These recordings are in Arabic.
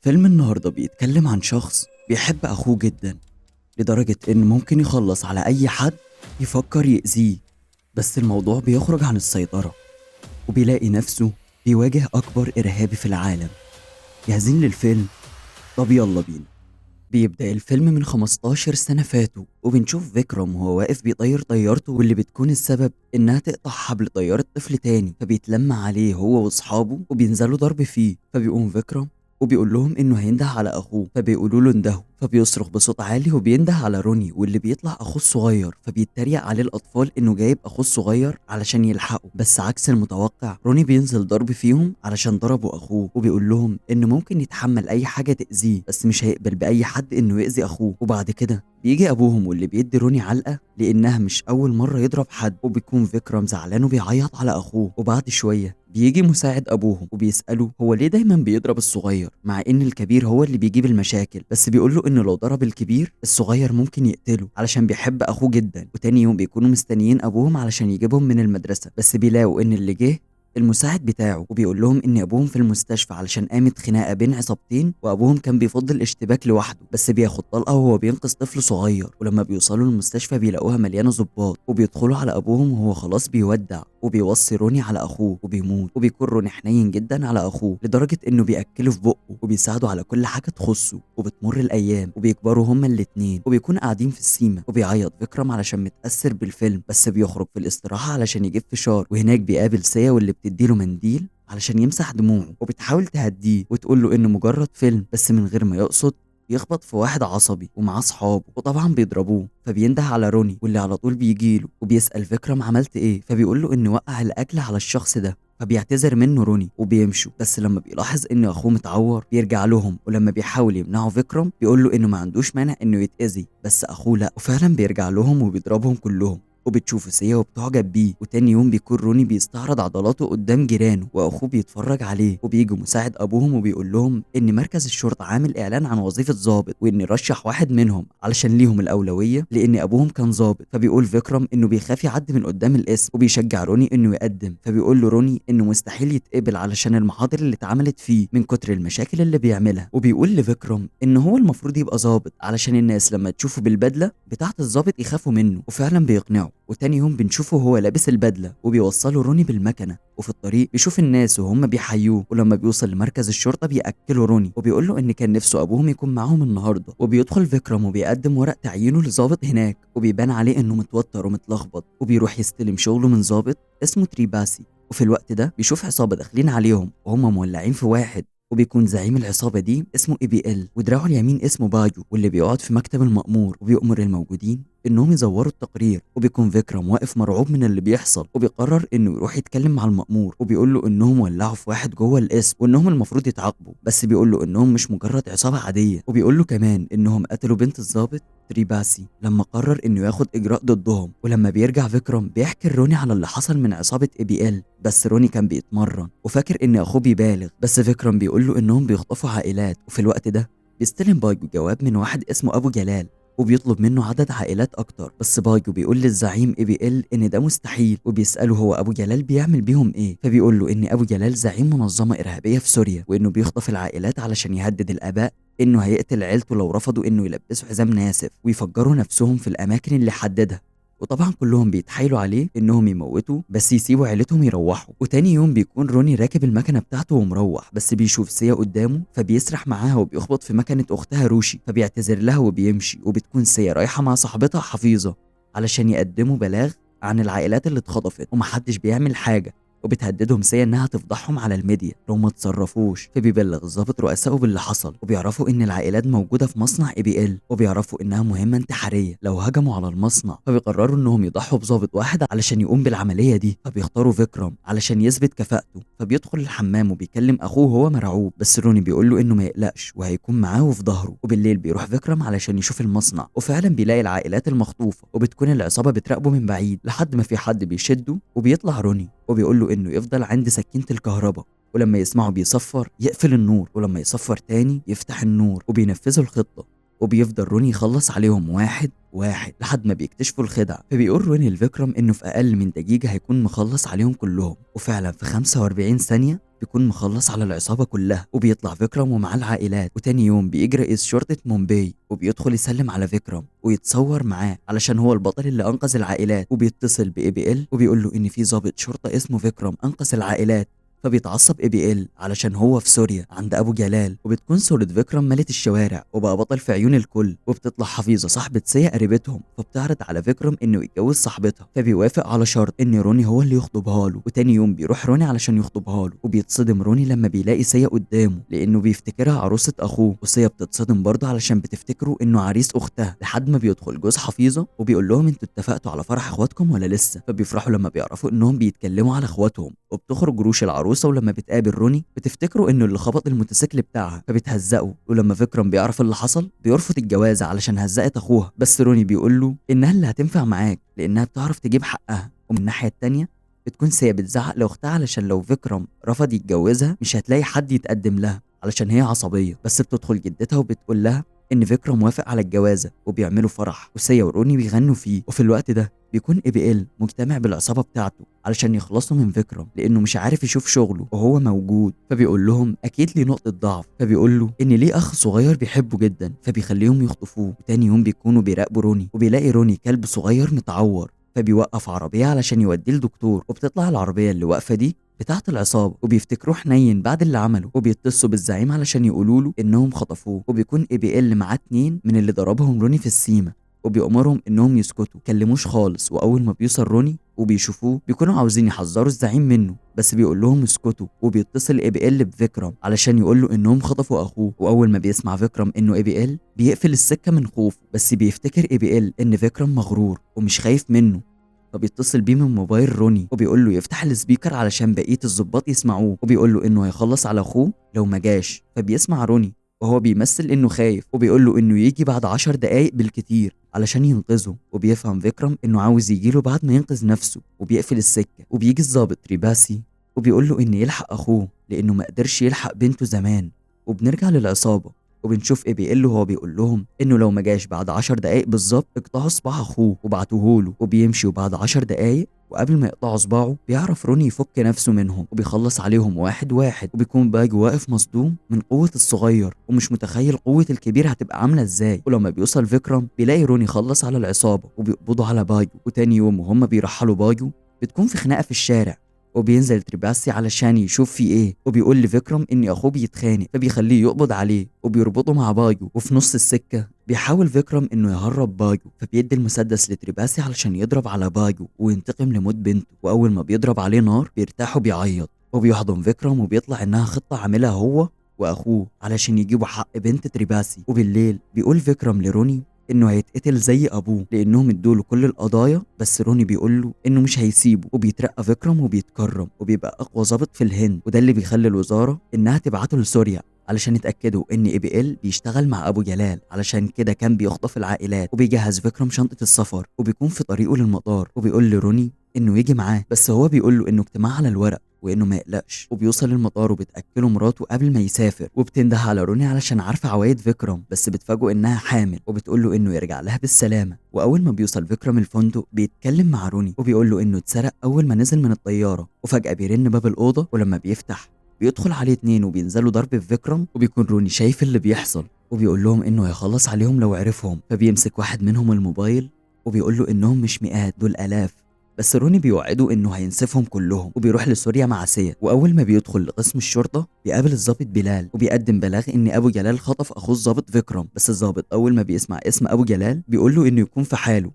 فيلم النهاردة بيتكلم عن شخص بيحب أخوه جدا لدرجة إنه ممكن يخلص على أي حد يفكر يأذيه. بس الموضوع بيخرج عن السيطرة وبيلاقي نفسه بيواجه أكبر إرهابي في العالم. جاهزين للفيلم؟ طب يلا بينا. بيبدأ الفيلم من 15 سنة فاتوا وبنشوف فيكرم وهو واقف بيطير طيارته واللي بتكون السبب إنها تقطع حبل طيارة طفل تاني، فبيتلم عليه هو وأصحابه وبينزلوا ضرب فيه. فبيقوم فيكرم وبيقول لهم إنه هينده على أخوه، فبيقولوا له انده، فبيصرخ بصوت عالي وبينده على روني واللي بيطلع أخوه الصغير، فبيتريق عليه الأطفال إنه جايب أخوه الصغير علشان يلحقه. بس عكس المتوقع روني بينزل ضرب فيهم علشان ضربوا أخوه، وبيقول لهم إنه ممكن يتحمل أي حاجة تأذيه بس مش هيقبل بأي حد إنه يأذي أخوه. وبعد كده بيجي أبوهم واللي بيدي روني علقة لأنها مش أول مرة يضرب حد، وبيكون فيكرم زعلان وبيعيط على أخوه. وبعد شوية بيجي مساعد أبوهم وبيسأله هو ليه دايما بيضرب الصغير مع إن الكبير هو اللي بيجيب المشاكل، بس بيقول له إنه لو ضرب الكبير الصغير ممكن يقتله علشان بيحب أخوه جدا. وتاني يوم بيكونوا مستنيين أبوهم علشان يجيبهم من المدرسة، بس بيلاقوا إن اللي جه المساعد بتاعه، وبيقول لهم ان ابوهم في المستشفى علشان قامت خناقه بين عصابتين وابوهم كان بيفضل الاشتباك لوحده، بس بياخد طلقه وهو بينقذ طفل صغير. ولما بيوصلوا المستشفى بيلاقوها مليانه ضباط وبيدخلوا على ابوهم وهو خلاص بيودع، وبيوصي روني على اخوه وبيموت. وبيكون روني حنين جدا على اخوه لدرجه انه بياكله في بقه وبيساعده على كل حاجه تخصه. وبتمر الايام وبيكبروا هما الاتنين وبيكونوا قاعدين في السيما، وبيعيط فيكرم علشان متاثر بالفيلم، بس بيخرج في الاستراحه علشان يجيب فشار، وهناك بيقابل سيا واللي بتديله منديل علشان يمسح دموعه، وبتحاول تهديه وتقول له انه مجرد فيلم، بس من غير ما يقصد يخبط في واحد عصبي ومعاه صحابه وطبعا بيضربوه. فبينده على روني واللي على طول بيجيله وبيسأل فيكرم عملت ايه، فبيقول له انه وقع الاكل على الشخص ده. فبيعتذر منه روني وبيمشوا، بس لما بيلاحظ ان اخوه متعور بيرجع لهم، ولما بيحاول يمنعه فيكرم بيقول له انه ما عندوش مانع انه يتأذي بس اخوه لا، وفعلا بيرجع لهم وبيضربهم كلهم. وبتشوف سيا وبتعجب بيه. وتاني يوم بيكون روني بيستعرض عضلاته قدام جيرانه واخوه بيتفرج عليه، وبيجي مساعد ابوهم وبيقول لهم ان مركز الشرطه عامل اعلان عن وظيفه ضابط وان رشح واحد منهم علشان ليهم الاولويه لان ابوهم كان ضابط. فبيقول فيكرم انه بيخاف يعدي من قدام الاسم، وبيشجع روني انه يقدم. فبيقول له روني انه مستحيل يتقبل علشان المحاضر اللي اتعملت فيه من كتر المشاكل اللي بيعملها. وبيقول لفيكرم ان هو المفروض يبقى ضابط علشان الناس لما تشوفه بالبدله بتاعه الضابط يخافوا منه، وفعلا بيقنعه. وتاني يوم بنشوفه وهو لابس البدله وبيوصله روني بالمكنه، وفي الطريق بيشوف الناس وهم بيحيوه. ولما بيوصل لمركز الشرطه بياكله روني وبيقول له ان كان نفسه ابوهم يكون معاهم النهارده. وبيدخل فيكرم وبيقدم ورق تعيينه لظابط هناك، وبيبان عليه انه متوتر ومتلخبط، وبيروح يستلم شغله من ظابط اسمه تريباسي. وفي الوقت ده بيشوف عصابه داخلين عليهم وهم مولعين في واحد، وبيكون زعيم العصابة دي اسمه اي بي ال، ودراعه اليمين اسمه باجو، واللي بيقعد في مكتب المأمور وبيأمر الموجودين انهم يزوروا التقرير. وبيكون فيكرم واقف مرعوب من اللي بيحصل، وبيقرر انه يروح يتكلم مع المأمور وبيقول له انهم ولعوا في واحد جوه القسم وانهم المفروض يتعاقبوا، بس بيقول له انهم مش مجرد عصابة عادية. وبيقول له كمان انهم قتلوا بنت الضابط تريباسي لما قرر انه ياخد اجراء ضدهم. ولما بيرجع فيكرم بيحكي روني على اللي حصل من عصابة اي بي ال، بس روني كان بيتمرن وفاكر ان اخوه بيبالغ، بس فيكرم بيقول له انهم بيخطفوا عائلات. وفي الوقت ده بيستلم بايجو جواب من واحد اسمه ابو جلال وبيطلب منه عدد عائلات اكتر، بس بايجو بيقول للزعيم اي بي ال ان ده مستحيل، وبيساله هو ابو جلال بيعمل بيهم ايه. فبيقول له ان ابو جلال زعيم منظمه ارهابيه في سوريا، وانه بيخطف العائلات علشان يهدد الاباء انه هيقتل عيلته لو رفضوا انه يلبسوا حزام ناسف ويفجروا نفسهم في الاماكن اللي حددها. وطبعا كلهم بيتحايلوا عليه انهم يموتوا بس يسيبوا عيلتهم يروحوا. وتاني يوم بيكون روني راكب المكنه بتاعته ومروح، بس بيشوف سيا قدامه فبيسرح معاها وبيخبط في مكنه اختها روشي، فبيعتذر لها وبيمشي. وبتكون سيا رايحه مع صاحبتها حفيظه علشان يقدموا بلاغ عن العائلات اللي اتخطفت ومحدش بيعمل حاجه، وبتهددهم سيا انها تفضحهم على الميديا لو ما تصرفوش. فبيبلغ الضابط رؤسائه باللي حصل، وبيعرفوا ان العائلات موجوده في مصنع اي بي ال، وبيعرفوا انها مهمه انتحاريه لو هجموا على المصنع. فبيقرروا انهم يضحوا بضابط واحد علشان يقوم بالعمليه دي، فبيختاروا فيكرم علشان يثبت كفاءته. فبيدخل الحمام وبيكلم اخوه وهو مرعوب، بس روني بيقول له انه ما يقلقش وهيكون معاه وفي ظهره. وبالليل بيروح فيكرم علشان يشوف المصنع، وفعلا بيلاقي العائلات المخطوفه وبتكون العصابه بتراقبه من بعيد لحد ما في حد بيشده، وبيطلع روني وبيقول له انه يفضل عند سكينة الكهرباء، ولما يسمعه بيصفر يقفل النور، ولما يصفر تاني يفتح النور، وبينفذوا الخطة. وبيفضل روني يخلص عليهم واحد واحد لحد ما بيكتشفوا الخدعة. فبيقول روني لفيكرم انه في اقل من دقيقة هيكون مخلص عليهم كلهم، وفعلا في 45 ثانية بيكون مخلص على العصابة كلها. وبيطلع فيكرم ومعاه العائلات، وتاني يوم بيجي رئيس شرطة مومباي وبيدخل يسلم على فيكرم ويتصور معاه علشان هو البطل اللي انقذ العائلات. وبيتصل باي بي ال وبيقول له ان في ضابط شرطة اسمه فيكرم انقذ العائلات. فبيتعصب اي بي ال علشان هو في سوريا عند ابو جلال، وبتكون صورة فيكرم ملت الشوارع وبقى بطل في عيون الكل. وبتطلع حفيظة صاحبة سيا قريبتهم، فبتعرض على فيكرم انه يتجوز صاحبتها، فبيوافق على شرط ان روني هو اللي يخطبها له. وتاني يوم بيروح روني علشان يخطبها له، وبيتصدم روني لما بيلاقي سيا قدامه لانه بيفتكرها عروسة اخوه، وسيا بتتصدم برضه علشان بتفتكره انه عريس اختها. لحد ما بيدخل جوز حفيظة وبيقول لهم انتوا اتفقتوا على فرح اخواتكم ولا لسه؟ فبيفرحوا لما بيعرفوا انهم بيتكلموا على اخواتهم. وبتخرج روش العروسة، ولما بتقابل روني بتفتكروا انه اللي خبط الموتوسيكل بتاعها، فبتهزقه. ولما فيكرم بيعرف اللي حصل بيرفض الجوازة علشان هزقت اخوها، بس روني بيقول له انها اللي هتنفع معاك لانها بتعرف تجيب حقها. ومن الناحية التانية بتكون سيا بتزعق لاختها علشان لو فيكرم رفض يتجوزها مش هتلاقي حد يتقدم لها علشان هي عصبية. بس بتدخل جدتها وبتقول لها ان فيكرم موافق على الجوازة، وبيعملوا فرح وسيا وروني بيغنوا فيه. وفي الوقت ده بيكون اي بي ال مجتمع بالعصابة بتاعته علشان يخلصوا من فيكرم لانه مش عارف يشوف شغله وهو موجود. فبيقول لهم اكيد ليه نقطة ضعف، فبيقول له ان ليه اخ صغير بيحبه جدا، فبيخليهم يخطفوه. وتاني يوم بيكونوا بيراقبوا روني، وبيلاقي روني كلب صغير متعور، فبيوقف عربية علشان يوديه لدكتور. وبتطلع العربية اللي واقفة دي بتاعت العصابة، وبيفتكروه حنين بعد اللي عمله، وبيتصلوا بالزعيم علشان يقولوا له انهم خطفوه. وبيكون اي بي ال معاه 2 من اللي ضربهم روني في السيما، وبيأمرهم انهم يسكتوا كلموش خالص. واول ما بيوصل روني وبيشوفوه بيكونوا عاوزين يحذروا الزعيم منه، بس بيقول لهم اسكتوا. وبيتصل اي بي ال بفيكرم علشان يقول له انهم خطفوا اخوه. واول ما بيسمع فيكرم انه اي بي ال بيقفل السكه من خوفه، بس بيفتكر اي بي ال ان فيكرم مغرور ومش خايف منه، فبيتصل بيه من موبايل روني وبيقول له يفتح السبيكر علشان بقيه الضباط يسمعوه. وبيقول له انه هيخلص على اخوه لو ما جاش. فبيسمع روني وهو بيمثل انه خايف، وبيقول له انه يجي بعد 10 دقايق بالكتير علشان ينقذه. وبيفهم فيكرم انه عاوز يجيله بعد ما ينقذ نفسه، وبيقفل السكه. وبيجي الضابط ريباسي وبيقول له ان يلحق اخوه لانه ما قدرش يلحق بنته زمان. وبنرجع للعصابه وبنشوف اي بي ال وهو بيقول لهم انه لو ما جاش بعد 10 دقايق بالظبط اقطعوا صباع اخوه وبعتوه له. وبيمشي، وبعد 10 دقايق وقبل ما يقطعوا صباعه بيعرف روني يفك نفسه منهم، وبيخلص عليهم واحد واحد. وبيكون باجو واقف مصدوم من قوة الصغير ومش متخيل قوة الكبير هتبقى عاملة ازاي. ولما بيوصل فيكرم بيلاقي روني خلص على العصابة وبيقبضوا على باجو. وتاني يوم وهم بيرحلوا باجو بتكون في خناقة في الشارع، وبينزل تريباسي علشان يشوف في ايه، وبيقول لفيكرم ان اخوه بيتخانق، فبيخليه يقبض عليه وبيربطه مع باجو. وفي نص السكه بيحاول فيكرم انه يهرب باجو، فبيدي المسدس لتريباسي علشان يضرب على باجو وينتقم لموت بنته. واول ما بيضرب عليه نار بيرتاح وبيعيط، وبيحضن فيكرم وبيطلع انها خطه عاملها هو واخوه علشان يجيبوا حق بنت تريباسي. وبالليل بيقول فيكرم لروني انه هيتقتل زي ابوه لانهم ادوله كل القضايا، بس روني بيقول له انه مش هيسيبه. وبيترقى فيكرم وبيتكرم وبيبقى اقوى ضابط في الهند، وده اللي بيخلي الوزاره انها تبعته لسوريا علشان يتاكدوا ان اي بي ال بيشتغل مع ابو جلال، علشان كده كان بيخطف العائلات. وبيجهز فيكرم شنطه السفر وبيكون في طريقه للمطار، وبيقول لروني انه يجي معاه، بس هو بيقول له انه اجتماع على الورق وانه ما يقلقش. وبيوصل المطار وبتاكله مراته قبل ما يسافر، وبتنده على روني علشان عارفه عوايد فيكرم، بس بتفاجئه انها حامل وبتقول له انه يرجع لها بالسلامه. واول ما بيوصل فيكرم الفندق بيتكلم مع روني وبيقول له انه اتسرق اول ما نزل من الطياره، وفجاه بيرن باب الاوضه، ولما بيفتح بيدخل عليه 2 وبينزلوا ضرب في فيكرم. وبيكون روني شايف اللي بيحصل وبيقول لهم انه هيخلص عليهم لو عرفهم، فبيمسك واحد منهم الموبايل وبيقول له انهم مش مئات، دول الاف. بس روني بيوعده انه هينسفهم كلهم، وبيروح لسوريا مع سيا. واول ما بيدخل لقسم الشرطه بيقابل الضابط بلال وبيقدم بلاغ ان ابو جلال خطف اخوه الضابط فيكرم. بس الضابط اول ما بيسمع اسم ابو جلال بيقول له انه يكون في حاله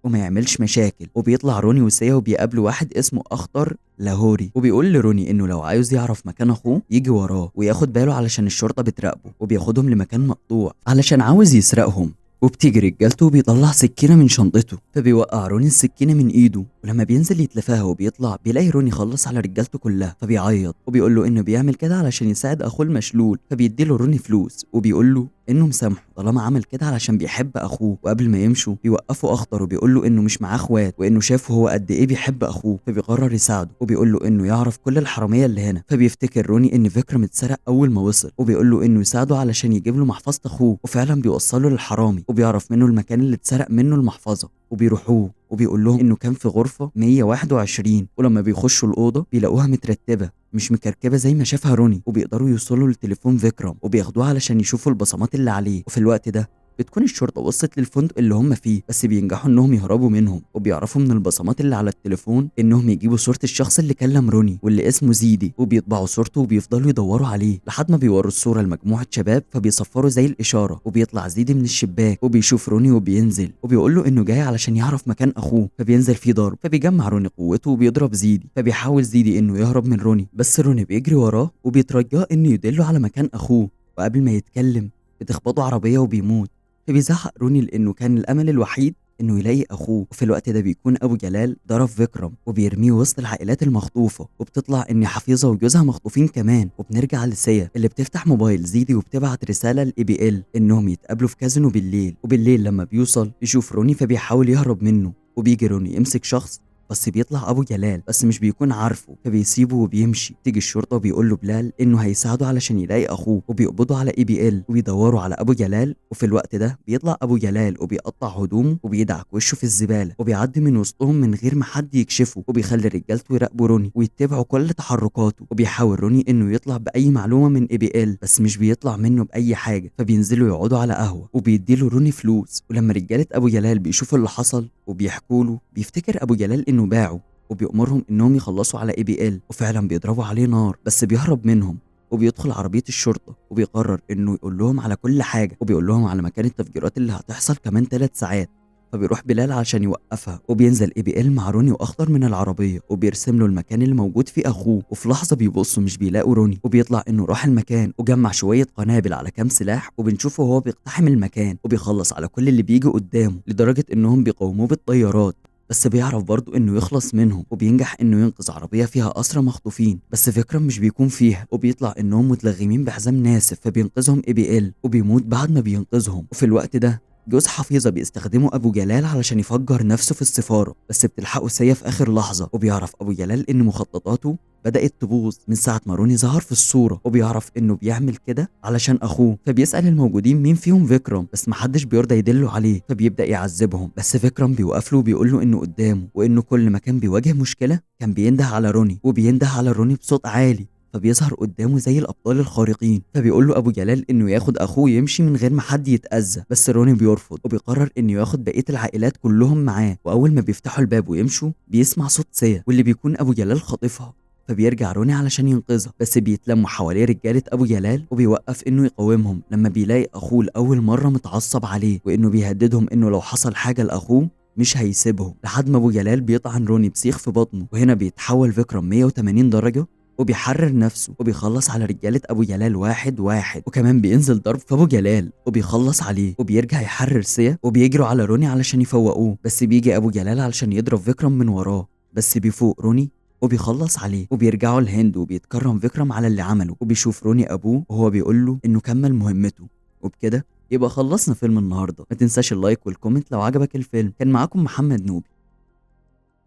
وما يعملش مشاكل. وبيطلع روني وسيا وبيقابلوا واحد اسمه اخطر لاهوري، وبيقول لروني انه لو عايز يعرف مكان اخوه يجي وراه وياخد باله علشان الشرطه بتراقبه، وبياخدهم لمكان مقطوع علشان عاوز يسرقهم. وبتيجي رجالته وبيطلع سكينه من شنطته، فبيوقع روني السكينه من ايده. ولما بينزل يتلفاها وبيطلع بيلاقي روني خلص على رجالته كلها، فبيعيط وبيقول له انه بيعمل كده علشان يساعد اخوه المشلول. فبيديله روني فلوس وبيقول له انه مسامحه طالما عمل كده علشان بيحب اخوه. وقبل ما يمشوا بيوقفوا اخطر وبيقول له انه مش معاه اخوات وانه شافه هو قد ايه بيحب اخوه، فبيقرر يساعده وبيقول له انه يعرف كل الحراميه اللي هنا. فبيفتكر روني ان فيكرم اتسرق اول ما وصل وبيقول له انه يساعده علشان يجيب له محفظه اخوه، وفعلا بيوصله للحرامي وبيعرف منه المكان اللي اتسرق منه المحفظه وبيروحوه وبيقول لهم انه كان في غرفه 121. ولما بيخشوا الاوضه بيلاقوها مترتبه مش مكركبه زي ما شافها روني، وبيقدروا يوصلوا لتليفون فيكرم وبياخدوه علشان يشوفوا البصمات اللي عليه. وفي الوقت ده بتكون الشرطة وصلت للفندق اللي هم فيه، بس بينجحوا انهم يهربوا منهم وبيعرفوا من البصمات اللي على التليفون انهم يجيبوا صورة الشخص اللي كلم روني واللي اسمه زيدي، وبيطبعوا صورته وبيفضلوا يدوروا عليه لحد ما بيوروا الصورة لمجموعة شباب، فبيصفروا زي الإشارة وبيطلع زيدي من الشباك وبيشوف روني وبينزل وبيقول له انه جاي علشان يعرف مكان اخوه. فبينزل فيه ضرب، فبيجمع روني قوته وبيضرب زيدي، فبيحاول زيدي انه يهرب من روني بس روني بيجري وراه وبيترجاه انه يدله على مكان اخوه. وقبل ما يتكلم بتخبطه عربية وبيموت. فبيزعق روني لانه كان الامل الوحيد انه يلاقي اخوه. وفي الوقت ده بيكون ابو جلال ضرب فيكرم وبيرميه وسط العائلات المخطوفه، وبتطلع ان حفيظه وجوزها مخطوفين كمان. وبنرجع لسيا اللي بتفتح موبايل زيدي وبتبعت رساله لاي بي ال انهم يتقابلوا في كازينو بالليل. وبالليل لما بيوصل يشوف روني فبيحاول يهرب منه، وبيجي روني يمسك شخص بس بيطلع ابو جلال بس مش بيكون عارفه، فبيسيبه وبيمشي. تيجي الشرطه وبيقول له بلال انه هيساعده علشان يلاقي اخوه، وبيقبضوا على اي بي ال وبيدوروا على ابو جلال. وفي الوقت ده بيطلع ابو جلال وبيقطع هدومه وبيدعك وشه في الزباله وبيعدي من وسطهم من غير ما حد يكشفه، وبيخلي رجالته يراقبوا روني ويتبعوا كل تحركاته. وبيحاول روني انه يطلع باي معلومه من اي بي ال بس مش بيطلع منه باي حاجه، فبينزلوا يقعدوا على قهوه وبيديله روني فلوس. ولما رجاله ابو جلال بيشوفوا اللي حصل وبيحكوا له بيفتكر ابو جلال انه باعه وبيأمرهم انهم يخلصوا على اي بي ال، وفعلا بيضربوا عليه نار بس بيهرب منهم وبيدخل عربية الشرطة وبيقرر انه يقول لهم على كل حاجة، وبيقول لهم على مكان التفجيرات اللي هتحصل كمان 3 ساعات. فبيروح بلال علشان يوقفها، وبينزل اي بي ال مع روني واخضر من العربيه وبيرسم له المكان اللي موجود فيه اخوه. وفي لحظه بيبصوا مش بيلاقوا روني، وبيطلع انه راح المكان وجمع شويه قنابل على كام سلاح، وبنشوفه وهو بيقتحم المكان وبيخلص على كل اللي بيجي قدامه لدرجه انهم بيقاوموه بالطيارات، بس بيعرف برضه انه يخلص منهم وبينجح انه ينقذ عربيه فيها اسرى مخطوفين. بس فكرم مش بيكون فيها، وبيطلع انهم متلغمين بحزام ناسف، فبينقذهم اي بي ال وبيموت بعد ما بينقذهم. وفي الوقت ده جوز حفيظه بيستخدمه ابو جلال علشان يفجر نفسه في السفاره، بس بتلحقه سيا في اخر لحظه، وبيعرف ابو جلال ان مخططاته بدأت تبوظ من ساعة ما روني ظهر في الصورة، وبيعرف انه بيعمل كده علشان اخوه. فبيسأل الموجودين مين فيهم فيكرم، بس محدش بيرضى يدله عليه، فبيبدأ يعذبهم. بس فيكرم بيوقف له وبيقول له انه قدامه، وانه كل ما كان بيواجه مشكلة كان بينده على روني، وبينده على روني بصوت عالي، فبيظهر قدامه زي الابطال الخارقين. فبيقول له ابو جلال انه ياخد اخوه يمشي من غير ما حد يتاذى، بس روني بيرفض وبيقرر انه ياخد بقيه العائلات كلهم معاه. واول ما بيفتحوا الباب ويمشوا بيسمع صوت سيا واللي بيكون ابو جلال خاطفها، فبيرجع روني علشان ينقذها، بس بيتلموا حواليه رجاله ابو جلال وبيوقف انه يقاومهم لما بيلاقي اخوه لاول مره متعصب عليه، وانه بيهددهم انه لو حصل حاجه لاخوه مش هيسيبهم، لحد ما ابو جلال بيطعن روني بسيخ في بطنه. وهنا بيتحول فيكرم 180 درجه وبيحرر نفسه وبيخلص على رجالة أبو جلال واحد واحد، وكمان بينزل ضرب في أبو جلال وبيخلص عليه، وبيرجع يحرر سيا وبيجروا على روني علشان يفوقوه، بس بيجي أبو جلال علشان يضرب فيكرم من وراه، بس بيفوق روني وبيخلص عليه. وبيرجعوا الهند وبيتكرم فيكرم على اللي عمله، وبيشوف روني أبوه وهو بيقول له إنه كمل مهمته. وبكده يبقى خلصنا فيلم النهارده. ما تنساش اللايك والكومنت لو عجبك الفيلم. كان معاكم محمد نوبي.